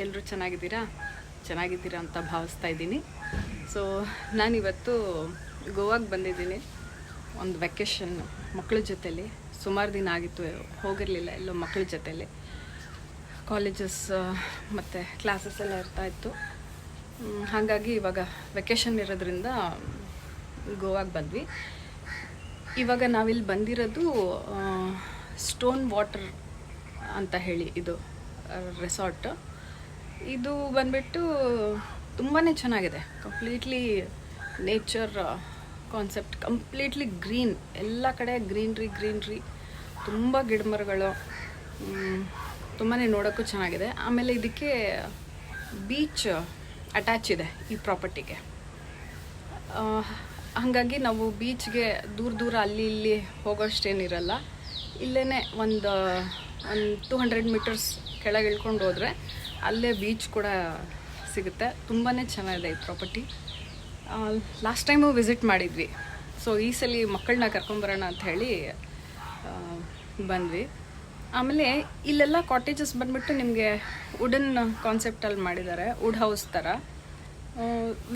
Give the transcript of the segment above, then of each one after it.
ಎಲ್ಲರೂ ಚೆನ್ನಾಗಿದ್ದೀರಾ ಅಂತ ಭಾವಿಸ್ತಾ ಇದ್ದೀನಿ. ಸೊ ನಾನಿವತ್ತು ಗೋವಾಗೆ ಬಂದಿದ್ದೀನಿ ಒಂದು ವೆಕೇಷನ್ ಮಕ್ಕಳ ಜೊತೆಲಿ. ಸುಮಾರು ದಿನ ಆಗಿತ್ತು ಹೋಗಿರಲಿಲ್ಲ ಎಲ್ಲೋ ಮಕ್ಕಳ ಜೊತೆಲಿ. ಕಾಲೇಜಸ್ ಮತ್ತು ಕ್ಲಾಸಸ್ ಎಲ್ಲ ಇರ್ತಾಯಿತ್ತು. ಹಾಗಾಗಿ ಇವಾಗ ವೆಕೇಷನ್ ಇರೋದ್ರಿಂದ ಗೋವಾಗೆ ಬಂದ್ವಿ. ಇವಾಗ ನಾವಿಲ್ಲಿ ಬಂದಿರೋದು ಸ್ಟೋನ್ ವಾಟರ್ ಅಂತ ಹೇಳಿ ಇದು ರೆಸಾರ್ಟ್. ಇದು ಬಂದ್ಬಿಟ್ಟು ತುಂಬಾ ಚೆನ್ನಾಗಿದೆ. Completely nature concept, completely green, ಎಲ್ಲ ಕಡೆ ಗ್ರೀನ್ರಿ, ತುಂಬ ಗಿಡಮರಗಳು, ತುಂಬಾ ನೋಡೋಕ್ಕೂ ಚೆನ್ನಾಗಿದೆ. ಆಮೇಲೆ ಇದಕ್ಕೆ ಬೀಚ್ ಅಟ್ಯಾಚ್ ಇದೆ ಈ ಪ್ರಾಪರ್ಟಿಗೆ. ಹಾಗಾಗಿ ನಾವು ಬೀಚ್ಗೆ ದೂರ ಅಲ್ಲಿ ಇಲ್ಲಿ ಹೋಗೋಷ್ಟೇನಿರಲ್ಲ. ಇಲ್ಲೇ ಒಂದು 200 ಮೀಟರ್ಸ್ ಕೆಳಗೆ ಇಳ್ಕೊಂಡು ಹೋದರೆ ಅಲ್ಲೇ ಬೀಚ್ ಕೂಡ ಸಿಗುತ್ತೆ. ತುಂಬಾ ಚೆನ್ನಾಗಿದೆ ಈ ಪ್ರಾಪರ್ಟಿ. ಲಾಸ್ಟ್ ಟೈಮು ವಿಸಿಟ್ ಮಾಡಿದ್ವಿ. ಸೊ ಈ ಸಲ ಮಕ್ಕಳನ್ನ ಕರ್ಕೊಂಬರೋಣ ಅಂತ ಹೇಳಿ ಬಂದ್ವಿ. ಆಮೇಲೆ ಇಲ್ಲೆಲ್ಲ ಕಾಟೇಜಸ್ ಬಂದ್ಬಿಟ್ಟು ನಿಮಗೆ ವುಡನ್ ಕಾನ್ಸೆಪ್ಟಲ್ಲಿ ಮಾಡಿದ್ದಾರೆ, ವುಡ್ ಹೌಸ್ ಥರ.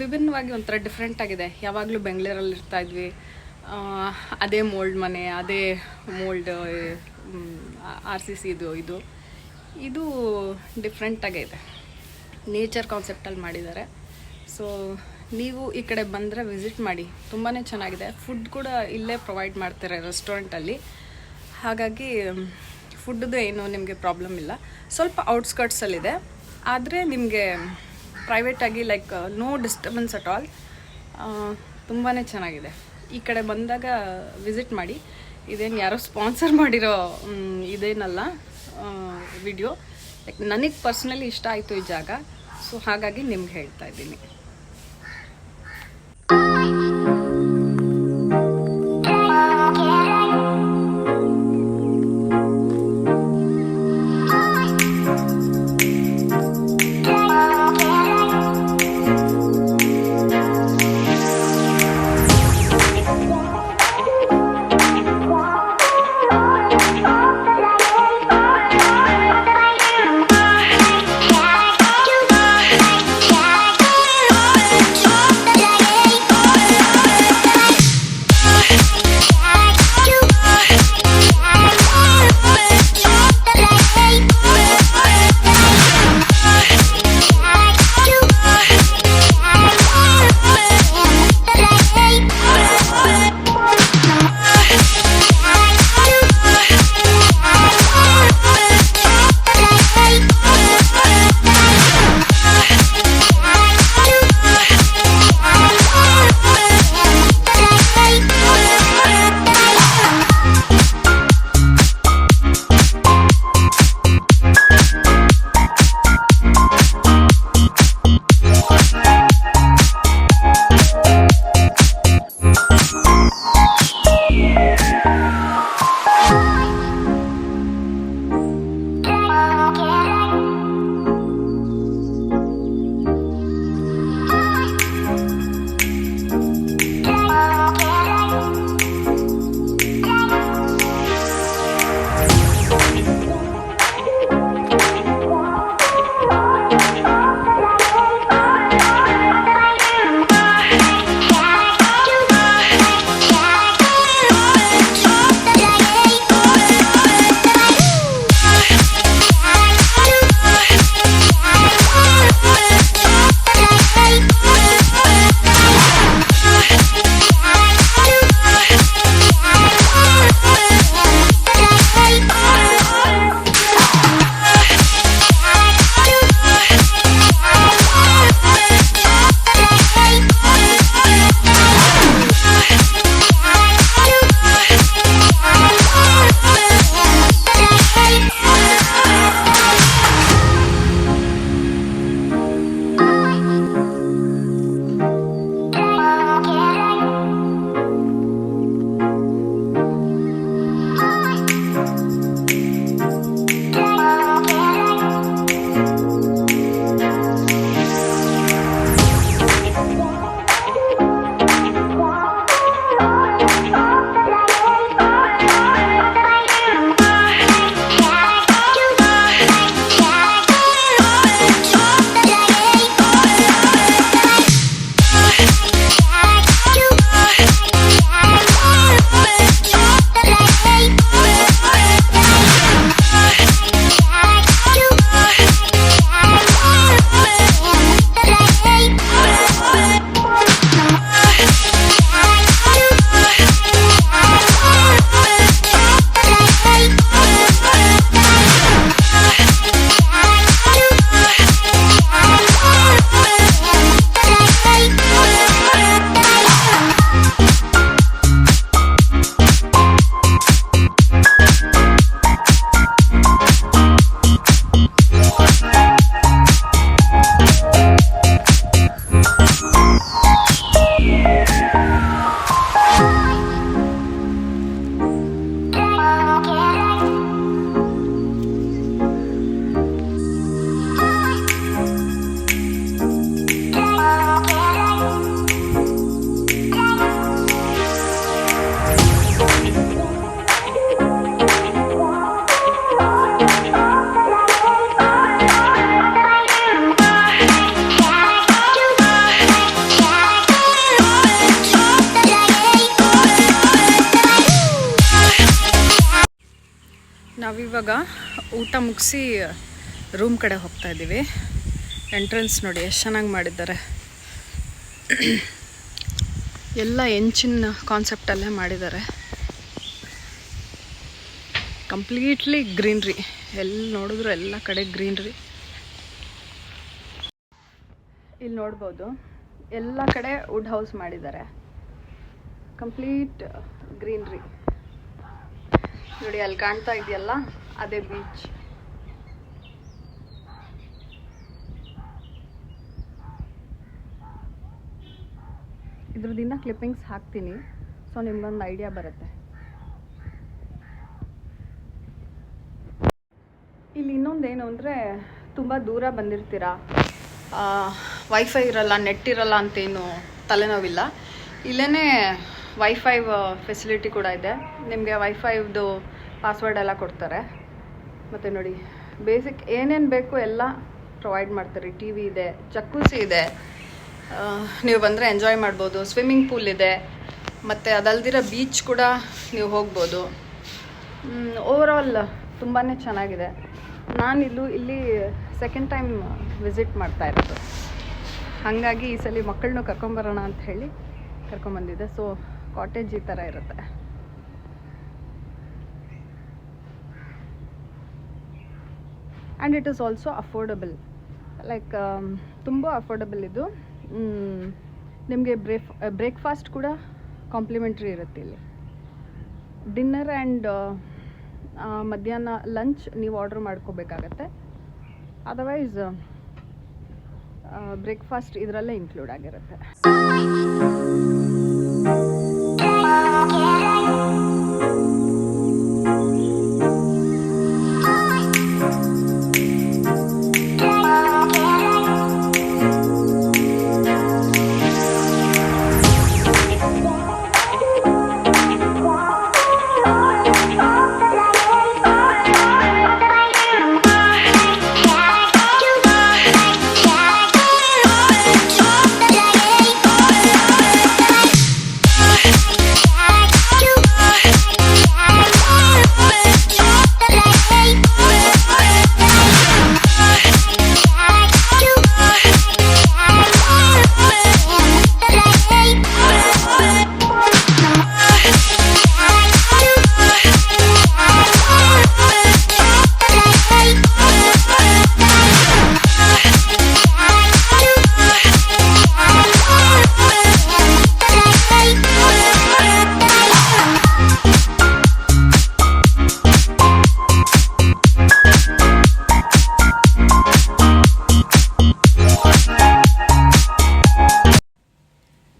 ವಿಭಿನ್ನವಾಗಿ ಒಂಥರ ಡಿಫ್ರೆಂಟ್ ಆಗಿದೆ. ಯಾವಾಗಲೂ ಬೆಂಗಳೂರಲ್ಲಿ ಇರ್ತಾಯಿದ್ವಿ, ಅದೇ ಮೋಲ್ಡ್ ಮನೆ, ಅದೇ ಮೋಲ್ಡ್ RCC ಇದು ಡಿಫ್ರೆಂಟಾಗೇ ಇದೆ. ನೇಚರ್ ಕಾನ್ಸೆಪ್ಟಲ್ಲಿ ಮಾಡಿದ್ದಾರೆ. ಸೊ ನೀವು ಈ ಕಡೆ ಬಂದರೆ ವಿಸಿಟ್ ಮಾಡಿ, ತುಂಬಾ ಚೆನ್ನಾಗಿದೆ. ಫುಡ್ ಕೂಡ ಇಲ್ಲೇ ಪ್ರೊವೈಡ್ ಮಾಡ್ತಾರೆ ರೆಸ್ಟೋರೆಂಟಲ್ಲಿ. ಹಾಗಾಗಿ ಫುಡ್ದು ಏನು ನಿಮಗೆ ಪ್ರಾಬ್ಲಮ್ ಇಲ್ಲ. ಸ್ವಲ್ಪ ಔಟ್ಸ್ಕರ್ಟ್ಸಲ್ಲಿದೆ, ಆದರೆ ನಿಮಗೆ ಪ್ರೈವೇಟಾಗಿ like no disturbance at all. ತುಂಬಾ ಚೆನ್ನಾಗಿದೆ. ಈ ಕಡೆ ಬಂದಾಗ ವಿಸಿಟ್ ಮಾಡಿ. ಇದೇನು ಯಾರೋ ಸ್ಪಾನ್ಸರ್ ಮಾಡಿರೋ ಇದೇನಲ್ಲ ವಿಡಿಯೋ. ಲೈಕ್ ನನಗೆ ಪರ್ಸ್ನಲಿ ಇಷ್ಟ ಆಯಿತು ಈ ಜಾಗ. ಸೊ ಹಾಗಾಗಿ ನಿಮ್ಗೆ ಹೇಳ್ತಾ ಇದ್ದೀನಿ. ಊಟ ಮುಗಿಸಿ ರೂಮ್ ಕಡೆ ಹೋಗ್ತಾ ಇದ್ದೀವಿ. ಎಂಟ್ರೆನ್ಸ್ ನೋಡಿ ಎಷ್ಟು ಚೆನ್ನಾಗಿ ಮಾಡಿದ್ದಾರೆ. ಎಲ್ಲ ಎಂಚಿನ ಕಾನ್ಸೆಪ್ಟಲ್ಲೇ ಮಾಡಿದ್ದಾರೆ. ಕಂಪ್ಲೀಟ್ಲಿ ಗ್ರೀನ್ರಿ, ಎಲ್ಲಿ ನೋಡಿದ್ರು ಎಲ್ಲ ಕಡೆ ಗ್ರೀನ್ರಿ. ಇಲ್ಲಿ ನೋಡ್ಬೋದು ಎಲ್ಲ ಕಡೆ ವುಡ್ ಹೌಸ್ ಮಾಡಿದ್ದಾರೆ. ಕಂಪ್ಲೀಟ್ ಗ್ರೀನ್ರಿ ನೋಡಿ. ಅಲ್ಲಿ ಕಾಣ್ತಾ ಇದೆಯಲ್ಲ ಅದೇ ಬೀಚ್. ಇದ್ರದಿಂದ ಕ್ಲಿಪ್ಪಿಂಗ್ಸ್ ಹಾಕ್ತೀನಿ, ಸೊ ನಿಮ್ಗೊಂದು ಐಡಿಯಾ ಬರುತ್ತೆ. ಇಲ್ಲಿ ಇನ್ನೊಂದೇನು ಅಂದರೆ, ತುಂಬ ದೂರ ಬಂದಿರ್ತೀರಾ, ವೈಫೈ ಇರಲ್ಲ, ನೆಟ್ ಇರಲ್ಲ ಅಂತೇನು ತಲೆನೋವಿಲ್ಲ. ಇಲ್ಲೇ ವೈಫೈ ಫೆಸಿಲಿಟಿ ಕೂಡ ಇದೆ. ನಿಮಗೆ ವೈಫೈದು ಪಾಸ್ವರ್ಡ್ ಎಲ್ಲ ಕೊಡ್ತಾರೆ. ಮತ್ತು ನೋಡಿ ಬೇಸಿಕ್ ಏನೇನು ಬೇಕು ಎಲ್ಲ ಪ್ರೊವೈಡ್ ಮಾಡ್ತಾರೆ. ಟಿ ವಿ ಇದೆ, ಜಕ್ಕೂಸಿ ಇದೆ, ನೀವು ಬಂದರೆ ಎಂಜಾಯ್ ಮಾಡ್ಬೋದು. ಸ್ವಿಮ್ಮಿಂಗ್ ಪೂಲ್ ಇದೆ, ಮತ್ತು ಅದಲ್ದಿರೋ ಬೀಚ್ ಕೂಡ ನೀವು ಹೋಗ್ಬೋದು. ಓವರಾಲ್ ತುಂಬಾ ಚೆನ್ನಾಗಿದೆ. ಇಲ್ಲಿ ಸೆಕೆಂಡ್ ಟೈಮ್ ವಿಸಿಟ್ ಮಾಡ್ತಾ ಇರೋದು. ಹಾಗಾಗಿ ಈ ಸಲ ಮಕ್ಕಳನ್ನೂ ಕರ್ಕೊಂಬರೋಣ ಅಂತ ಹೇಳಿ ಕರ್ಕೊಂಬಂದಿದ್ದೆ. ಸೊ ಕಾಟೇಜ್ ಈ ಥರ ಇರುತ್ತೆ. And it is also affordable, like ತುಂಬ ಅಫೋರ್ಡಬಲ್ ಇದು. ನಿಮಗೆ ಬ್ರೇಕ್ಫಾಸ್ಟ್ ಕೂಡ ಕಾಂಪ್ಲಿಮೆಂಟ್ರಿ ಇರುತ್ತೆ ಇಲ್ಲಿ. ಡಿನ್ನರ್ ಆ್ಯಂಡ್ ಮಧ್ಯಾಹ್ನ ಲಂಚ್ ನೀವು ಆರ್ಡ್ರ್ ಮಾಡ್ಕೋಬೇಕಾಗತ್ತೆ. ಅದರ್ವೈಸ್ ಬ್ರೇಕ್ಫಾಸ್ಟ್ ಇದರಲ್ಲೇ ಇನ್ಕ್ಲೂಡ್ ಆಗಿರುತ್ತೆ.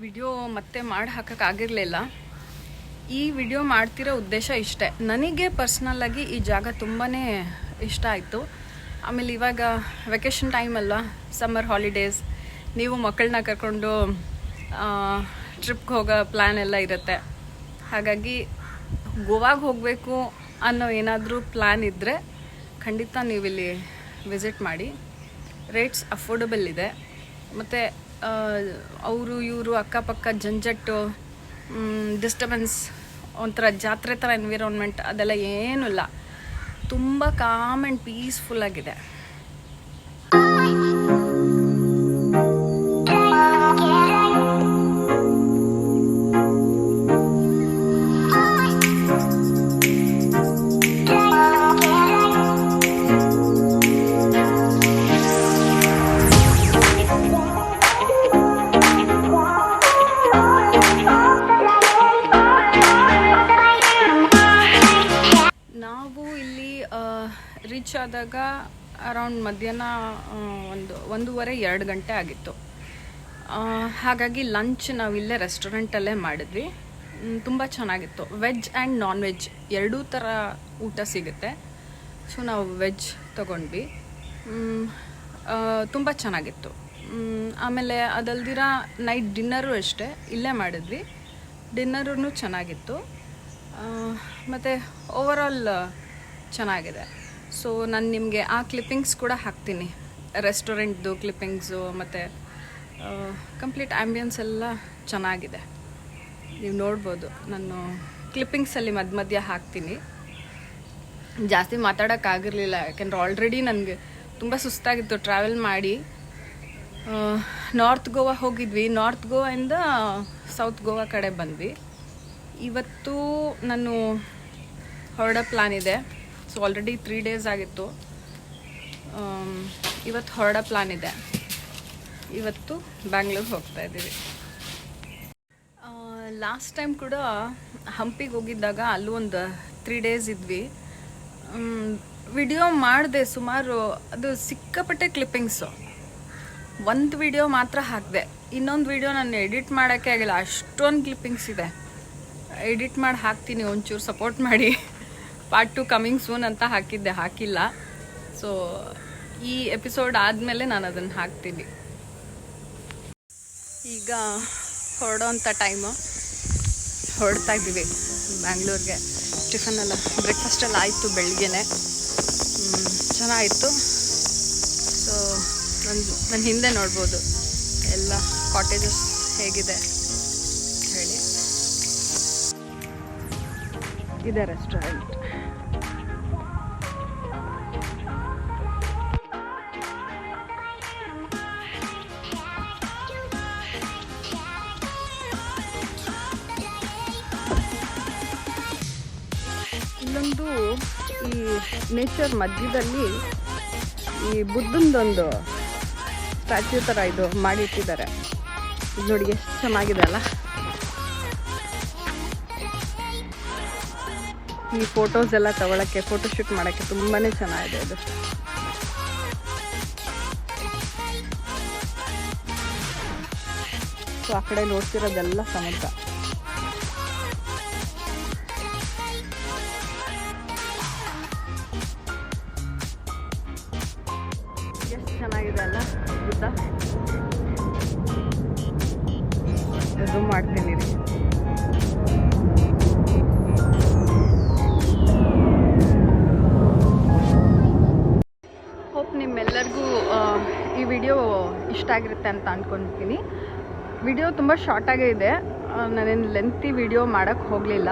ವಿಡಿಯೋ ಮತ್ತೆ ಮಾಡಿ ಹಾಕೋಕ್ಕಾಗಿರಲಿಲ್ಲ. ಈ ವಿಡಿಯೋ ಮಾಡ್ತಿರೋ ಉದ್ದೇಶ ಇಷ್ಟೇ. ನನಗೆ ಪರ್ಸ್ನಲ್ಲಾಗಿ ಈ ಜಾಗ ತುಂಬಾ ಇಷ್ಟ ಆಯಿತು. ಆಮೇಲೆ ಇವಾಗ ವೆಕೇಷನ್ ಟೈಮ್ ಅಲ್ಲ, ಸಮ್ಮರ್ ಹಾಲಿಡೇಸ್, ನೀವು ಮಕ್ಕಳನ್ನ ಕರ್ಕೊಂಡು ಟ್ರಿಪ್ಗೆ ಹೋಗೋ ಪ್ಲ್ಯಾನ್ ಎಲ್ಲ ಇರುತ್ತೆ. ಹಾಗಾಗಿ ಗೋವಾಗೆ ಹೋಗಬೇಕು ಅನ್ನೋ ಏನಾದರೂ ಪ್ಲ್ಯಾನ್ ಇದ್ದರೆ ಖಂಡಿತ ನೀವಿಲ್ಲಿ ವಿಸಿಟ್ ಮಾಡಿ. ರೇಟ್ಸ್ ಅಫೋರ್ಡಬಲ್ ಇದೆ. ಮತ್ತು ಅವರು ಇವರು ಅಕ್ಕಪಕ್ಕ ಜಂಜಟ್ಟು, ಡಿಸ್ಟರ್ಬೆನ್ಸ್, ಒಂಥರ ಜಾತ್ರೆ ಥರ ಎನ್ವಿರಾನ್ಮೆಂಟ್ ಅದೆಲ್ಲ ಏನೂ ಇಲ್ಲ. ತುಂಬ ಕಾಮ್ ಆ್ಯಂಡ್ ಪೀಸ್ಫುಲ್ಲಾಗಿದೆ. ರೀಚ್ ಆದಾಗ ಅರೌಂಡ್ ಮಧ್ಯಾಹ್ನ 1:30-2 ಗಂಟೆ ಆಗಿತ್ತು. ಹಾಗಾಗಿ ಲಂಚ್ ನಾವು ಇಲ್ಲೇ ರೆಸ್ಟೋರೆಂಟಲ್ಲೇ ಮಾಡಿದ್ವಿ. ತುಂಬ ಚೆನ್ನಾಗಿತ್ತು. ವೆಜ್ ಆ್ಯಂಡ್ ನಾನ್ ವೆಜ್ ಎರಡೂ ಥರ ಊಟ ಸಿಗುತ್ತೆ. ಸೊ ನಾವು ವೆಜ್ ತೊಗೊಂಡ್ವಿ. ತುಂಬ ಚೆನ್ನಾಗಿತ್ತು. ಆಮೇಲೆ ಅದಲ್ದಿರ ನೈಟ್ ಡಿನ್ನರು ಅಷ್ಟೇ ಇಲ್ಲೇ ಮಾಡಿದ್ವಿ. ಡಿನ್ನರೂ ಚೆನ್ನಾಗಿತ್ತು. ಮತ್ತು ಓವರಾಲ್ ಚೆನ್ನಾಗಿದೆ. ಸೊ ನಾನು ನಿಮಗೆ ಆ ಕ್ಲಿಪ್ಪಿಂಗ್ಸ್ ಕೂಡ ಹಾಕ್ತೀನಿ, ರೆಸ್ಟೋರೆಂಟ್ದು ಕ್ಲಿಪ್ಪಿಂಗ್ಸು. ಮತ್ತು ಕಂಪ್ಲೀಟ್ ಆ್ಯಂಬಿಯನ್ಸ್ ಎಲ್ಲ ಚೆನ್ನಾಗಿದೆ, ನೀವು ನೋಡ್ಬೋದು. ನಾನು ಕ್ಲಿಪ್ಪಿಂಗ್ಸಲ್ಲಿ ಮಧ್ಯ ಹಾಕ್ತೀನಿ. ಜಾಸ್ತಿ ಮಾತಾಡೋಕ್ಕಾಗಿರಲಿಲ್ಲ, ಯಾಕೆಂದ್ರೆ ಆಲ್ರೆಡಿ ನನಗೆ ತುಂಬ ಸುಸ್ತಾಗಿತ್ತು ಟ್ರಾವೆಲ್ ಮಾಡಿ. ನಾರ್ತ್ ಗೋವಾ ಹೋಗಿದ್ವಿ, ನಾರ್ತ್ ಗೋವಾಯಿಂದ ಸೌತ್ ಗೋವಾ ಕಡೆ ಬಂದ್ವಿ. ಇವತ್ತು ನಾನು ಹೊರಡೋ ಪ್ಲ್ಯಾನ್ ಇದೆ. ಸೊ ಆಲ್ರೆಡಿ 3 days ಆಗಿತ್ತು. ಇವತ್ತು ಹೊರಡೋ ಪ್ಲ್ಯಾನ್ ಇದೆ. ಇವತ್ತು ಬ್ಯಾಂಗ್ಳೂರ್ ಹೋಗ್ತಾ ಇದ್ದೀವಿ. ಲಾಸ್ಟ್ ಟೈಮ್ ಕೂಡ ಹಂಪಿಗೆ ಹೋಗಿದ್ದಾಗ ಅಲ್ಲೂ ಒಂದು 3 days ಇದ್ವಿ. ವಿಡಿಯೋ ಮಾಡಿದೆ ಸುಮಾರು, ಅದು ಸಿಕ್ಕಾಪಟ್ಟೆ ಕ್ಲಿಪ್ಪಿಂಗ್ಸು. ಒಂದು ವಿಡಿಯೋ ಮಾತ್ರ ಹಾಕಿದೆ, ಇನ್ನೊಂದು ವಿಡಿಯೋ ನಾನು ಎಡಿಟ್ ಮಾಡೋಕ್ಕೆ ಆಗಿಲ್ಲ, ಅಷ್ಟೊಂದು ಕ್ಲಿಪ್ಪಿಂಗ್ಸ್ ಇದೆ. ಎಡಿಟ್ ಮಾಡಿ ಹಾಕ್ತೀನಿ, ಒಂಚೂರು ಸಪೋರ್ಟ್ ಮಾಡಿ. ಪಾರ್ಟ್ 2 ಕಮಿಂಗ್ ಸೂನ್ ಅಂತ ಹಾಕಿಲ್ಲ. ಸೊ ಈ ಎಪಿಸೋಡ್ ಆದಮೇಲೆ ನಾನು ಅದನ್ನು ಹಾಕ್ತೀನಿ. ಈಗ ಹೊರಡೋಂಥ ಟೈಮು, ಹೊರಡ್ತಾ ಇದ್ದೀವಿ ಬ್ಯಾಂಗ್ಳೂರಿಗೆ. ಟಿಫನೆಲ್ಲ ಬ್ರೇಕ್ಫಾಸ್ಟೆಲ್ಲ ಆಯಿತು ಬೆಳಗ್ಗೆನೆ, ಚೆನ್ನಾಗಿತ್ತು. ಸೊ ನನ್ನ ಹಿಂದೆ ನೋಡ್ಬೋದು ಎಲ್ಲ ಕಾಟೇಜಸ್ ಹೇಗಿದೆ ಹೇಳಿ. ಇದೆ ರೆಸ್ಟೋರೆಂಟ್. ಇಲ್ಲೊಂದು ಈ ನೇಚರ್ ಮಧ್ಯದಲ್ಲಿ ಈ ಬುದ್ಧಂದೊಂದು ಸ್ಟ್ಯಾಚ್ಯೂ ಥರ ಇದು ಮಾಡಿಟ್ಟಿದ್ದಾರೆ. ಇದು ನೋಡಿ ಎಷ್ಟು ಚೆನ್ನಾಗಿದೆ ಅಲ್ಲ. ಈ ಫೋಟೋಸ್ ಎಲ್ಲ ತಗೊಳ್ಳೋಕ್ಕೆ, ಫೋಟೋಶೂಟ್ ಮಾಡೋಕ್ಕೆ ತುಂಬಾ ಚೆನ್ನಾಗಿದೆ ಇದು. ಸೊ ಆ ಕಡೆ ನೋಡ್ತಿರೋದೆಲ್ಲ ಸಮುದ್ರ. ಎಷ್ಟು ಚೆನ್ನಾಗಿದೆ ಅಲ್ಲ ಬುದ್ಧ. ಝೂಮ್ ಮಾಡ್ತೀನಿ ರೀ. ಹೋಪ್ ನಿಮ್ಮೆಲ್ಲರಿಗೂ ಈ ವಿಡಿಯೋ ಇಷ್ಟ ಆಗಿರುತ್ತೆ ಅಂತ ಅಂದ್ಕೊತೀನಿ. ವಿಡಿಯೋ ತುಂಬ ಶಾರ್ಟಾಗೇ ಇದೆ, ನಾನೇನು ಲೆಂತಿ ವಿಡಿಯೋ ಮಾಡೋಕ್ಕೆ ಹೋಗಲಿಲ್ಲ.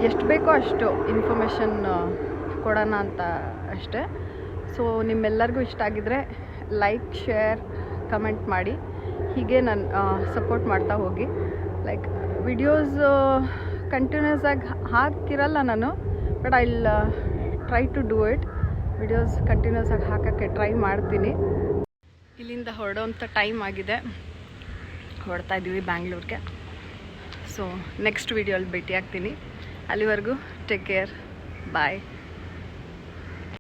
ಎಷ್ಟು ಬೇಕೋ ಅಷ್ಟು ಇನ್ಫಾರ್ಮೇಷನ್ ಕೊಡೋಣ ಅಂತ ಅಷ್ಟೇ. ಸೊ ನಿಮ್ಮೆಲ್ಲರಿಗೂ ಇಷ್ಟ ಆಗಿದ್ರೆ ಲೈಕ್, ಶೇರ್, ಕಮೆಂಟ್ ಮಾಡಿ. ಹೀಗೆ ನಾನು ಸಪೋರ್ಟ್ ಮಾಡ್ತಾ ಹೋಗಿ. ಲೈಕ್ ವಿಡಿಯೋಸ್ ಕಂಟಿನ್ಯೂಸ್ ಆಗಿ ಹಾಕಿರಲ್ಲ ನಾನು, but I will try to do it. Videos continuous ಆಗಿ ಹಾಕೋಕ್ಕೆ ಟ್ರೈ ಮಾಡ್ತೀನಿ. ಇಲ್ಲಿಂದ ಹೊರಡೋಂಥ ಟೈಮ್ ಆಗಿದೆ, ಹೊರಡ್ತಾ ಇದ್ದೀವಿ ಬ್ಯಾಂಗ್ಳೂರಿಗೆ. ಸೊ ನೆಕ್ಸ್ಟ್ ವಿಡಿಯೋಲ್ಲಿ ಭೇಟಿ ಆಗ್ತೀನಿ. ಅಲ್ಲಿವರೆಗೂ ಟೇಕ್ ಕೇರ್, ಬಾಯ್.